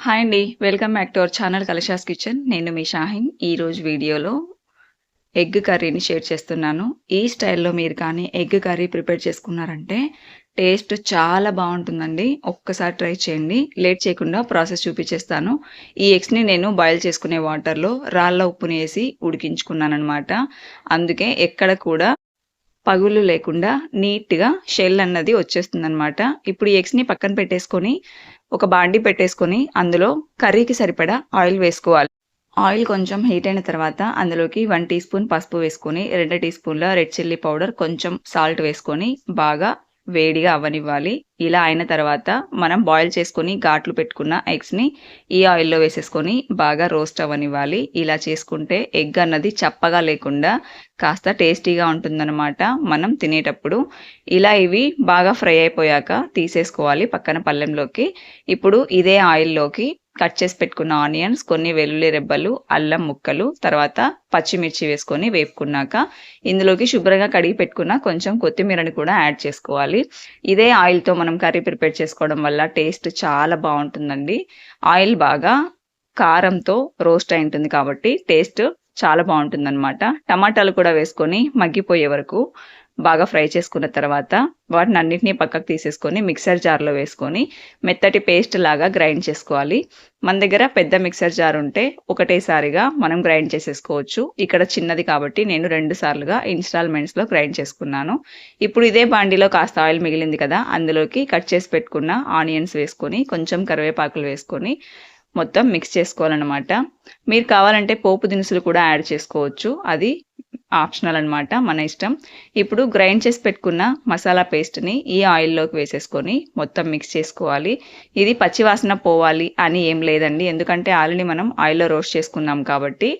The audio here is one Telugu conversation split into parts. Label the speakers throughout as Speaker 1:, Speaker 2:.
Speaker 1: హాయ్ అండి. Welcome back to our channel Kalasha's kitchen. నేను మీ షాహిన్. ఈరోజు వీడియోలో ఎగ్ కర్రీని షేర్ చేస్తున్నాను. ఈ స్టైల్‌లో మీరు కానీ ఎగ్ కర్రీ ప్రిపేర్ చేసుకున్నారంటే టేస్ట్ చాలా బావుంటుందండి. ఒక్కసారి ట్రై చేయండి. లేట్ చేయకుండా ప్రాసెస్ చూపించేస్తాను. ఈ ఎగ్స్‌ని నేను బాయిల్ చేసుకునే వాటర్‌లో రాళ్ళ ఉప్పుని వేసి ఉడికించుకున్నాననమాట. అందుకే ఎక్కడ కూడా పగులు లేకుండా నీట్‌గా షెల్ అన్నది వచ్చేస్తుందనమాట. ఇప్పుడు ఈ ఎగ్స్‌ని పక్కన పెట్టేసుకొని ఒక బాండీ పెట్టేసుకొని అందులో కర్రీకి సరిపడా ఆయిల్ వేసుకోవాలి. ఆయిల్ కొంచెం హీట్ అయిన తర్వాత అందులోకి 1 టీ స్పూన్ పసుపు వేసుకొని, 2 టీ స్పూన్ల రెడ్ చిల్లీ పౌడర్, కొంచెం సాల్ట్ వేసుకొని బాగా వేడిగా అవ్వనివ్వాలి. ఇలా అయిన తర్వాత మనం బాయిల్ చేసుకొని ఘాట్లు పెట్టుకున్న ఎగ్స్‌ని ఈ ఆయిల్‌లో వేసేసుకొని బాగా రోస్ట్ అవ్వనివ్వాలి. ఇలా చేసుకుంటే ఎగ్ అన్నది చప్పగా లేకుండా కాస్త టేస్టీగా ఉంటుందన్నమాట మనం తినేటప్పుడు. ఇలా ఇవి బాగా ఫ్రై అయిపోయాక తీసేసుకోవాలి పక్కన పళ్ళెంలోకి. ఇప్పుడు ఇదే ఆయిల్‌లోకి కట్ చేసి పెట్టుకున్న ఆనియన్స్, కొన్ని వెల్లుల్లి రెబ్బలు, అల్లం ముక్కలు, తర్వాత పచ్చిమిర్చి వేసుకొని వేపుకున్నాక ఇందులోకి శుభ్రంగా కడిగి పెట్టుకున్న కొంచెం కొత్తిమీరని కూడా యాడ్ చేసుకోవాలి. ఇదే ఆయిల్‌తో మనం కర్రీ ప్రిపేర్ చేసుకోవడం వల్ల టేస్ట్ చాలా బావుంటుందండి. ఆయిల్ బాగా కారంతో రోస్ట్ అయి ఉంటుంది కాబట్టి టేస్ట్ చాలా బావుంటుందనమాట. టమాటాలు కూడా వేసుకొని మగ్గిపోయే వరకు బాగా ఫ్రై చేసుకున్న తర్వాత వాటిని అన్నిటినీ పక్కకు తీసేసుకొని మిక్సర్ జార్‌లో వేసుకొని మెత్తటి పేస్ట్ లాగా గ్రైండ్ చేసుకోవాలి. మన దగ్గర పెద్ద మిక్సర్ జార్ ఉంటే ఒకటేసారిగా మనం గ్రైండ్ చేసేసుకోవచ్చు. ఇక్కడ చిన్నది కాబట్టి నేను 2 సార్లుగా ఇన్‌స్టాల్‌మెంట్స్‌లో గ్రైండ్ చేసుకున్నాను. ఇప్పుడు ఇదే బాండీలో కాస్త ఆయిల్ మిగిలింది కదా, అందులోకి కట్ చేసి పెట్టుకున్న ఆనియన్స్ వేసుకొని, కొంచెం కరివేపాకులు వేసుకొని మొత్తం మిక్స్ చేసుకోవాలనమాట. మీరు కావాలంటే పోపు దినుసులు కూడా యాడ్ చేసుకోవచ్చు. అది ఆప్షనల్ అనమాట, మన ఇష్టం. ఇప్పుడు గ్రైండ్ చేసి పెట్టుకున్న మసాలా పేస్ట్‌ని ఈ ఆయిల్‌లోకి వేసేసుకొని మొత్తం మిక్స్ చేసుకోవాలి. ఇది పచ్చివాసన పోవాలి అని ఏం లేదండి. ఎందుకంటే ఆల్రెడీ మనం ఆయిల్‌లో రోస్ట్ చేసుకున్నాం కాబట్టి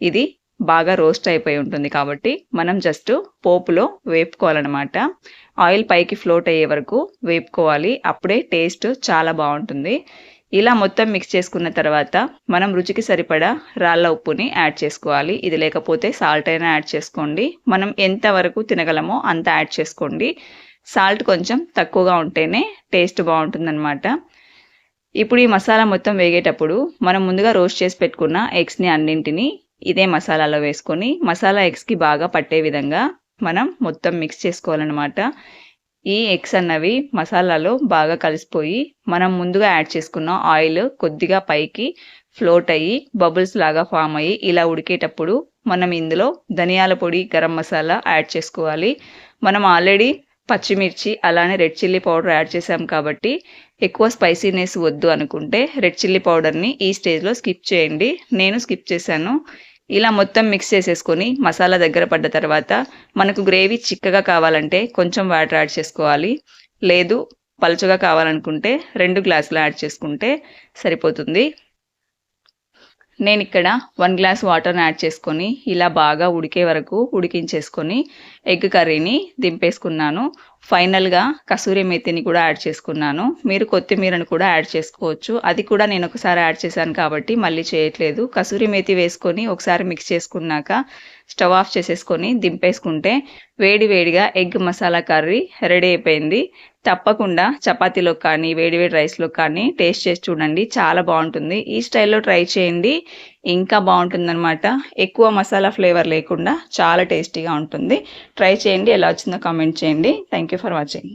Speaker 1: ఇది బాగా రోస్ట్ అయిపోయి ఉంటుంది కాబట్టి మనం జస్ట్ పోపులో వేపుకోవాలనమాట. ఆయిల్ పైకి ఫ్లోట్ అయ్యే వరకు వేపుకోవాలి. అప్పుడే టేస్ట్ చాలా బావుంటుంది. ఇలా మొత్తం మిక్స్ చేసుకున్న తర్వాత మనం రుచికి సరిపడా రాళ్ళ ఉప్పుని యాడ్ చేసుకోవాలి. ఇది లేకపోతే సాల్ట్ అయినా యాడ్ చేసుకోండి. మనం ఎంతవరకు తినగలమో అంత యాడ్ చేసుకోండి. సాల్ట్ కొంచెం తక్కువగా ఉంటేనే టేస్ట్ బావుంటుందనమాట. ఇప్పుడు ఈ మసాలా మొత్తం వేగేటప్పుడు మనం ముందుగా రోస్ట్ చేసి పెట్టుకున్న ఎగ్స్‌ని అన్నింటినీ ఇదే మసాలాలో వేసుకొని మసాలా ఎగ్స్‌కి బాగా పట్టే విధంగా మనం మొత్తం మిక్స్ చేసుకోవాలనమాట. ఈ ఎగ్స్ అన్నవి మసాలాలో బాగా కలిసిపోయి మనం ముందుగా యాడ్ చేసుకున్న ఆయిల్ కొద్దిగా పైకి ఫ్లోట్ అయ్యి బబుల్స్ లాగా ఫామ్ అయ్యి ఇలా ఉడికేటప్పుడు మనం ఇందులో ధనియాల పొడి, గరం మసాలా యాడ్ చేసుకోవాలి. మనం ఆల్రెడీ పచ్చిమిర్చి అలానే రెడ్ చిల్లీ పౌడర్ యాడ్ చేసాం కాబట్టి ఎక్కువ స్పైసీనెస్ వద్దు అనుకుంటే రెడ్ చిల్లీ పౌడర్ని ఈ స్టేజ్లో స్కిప్ చేయండి. నేను స్కిప్ చేశాను. ఇలా మొత్తం మిక్స్ చేసేసుకొని మసాలా దగ్గర పడ్డ తర్వాత మనకు గ్రేవీ చిక్కగా కావాలంటే కొంచెం వాటర్ యాడ్ చేసుకోవాలి. లేదు పలుచగా కావాలనుకుంటే 2 గ్లాసులు యాడ్ చేసుకుంటే సరిపోతుంది. నేనిక్కడ 1 గ్లాస్ వాటర్‌ని యాడ్ చేసుకొని ఇలా బాగా ఉడికే వరకు ఉడికించేసుకొని ఎగ్ కర్రీని దింపేసుకున్నాను. ఫైనల్‌గా కసూరి మేతిని కూడా యాడ్ చేసుకున్నాను. మీరు కొత్తిమీరను కూడా యాడ్ చేసుకోవచ్చు. అది కూడా నేను ఒకసారి యాడ్ చేశాను కాబట్టి మళ్ళీ చేయట్లేదు. కసూరి మేతి వేసుకొని ఒకసారి మిక్స్ చేసుకున్నాక స్టవ్ ఆఫ్ చేసేసుకొని దింపేసుకుంటే వేడి వేడిగా ఎగ్ మసాలా కర్రీ రెడీ అయిపోయింది. తప్పకుండా చపాతీలో కానీ వేడి వేడి రైస్‌లో కానీ టేస్ట్ చేసి చూడండి. చాలా బావుంటుంది. ఈ స్టైల్‌లో ట్రై చేయండి. ఇంకా బావుంటుందనమాట. ఎక్కువ మసాలా ఫ్లేవర్ లేకుండా చాలా టేస్టీగా ఉంటుంది. ట్రై చేయండి. ఎలా వచ్చిందో కామెంట్ చేయండి. Thank you for watching.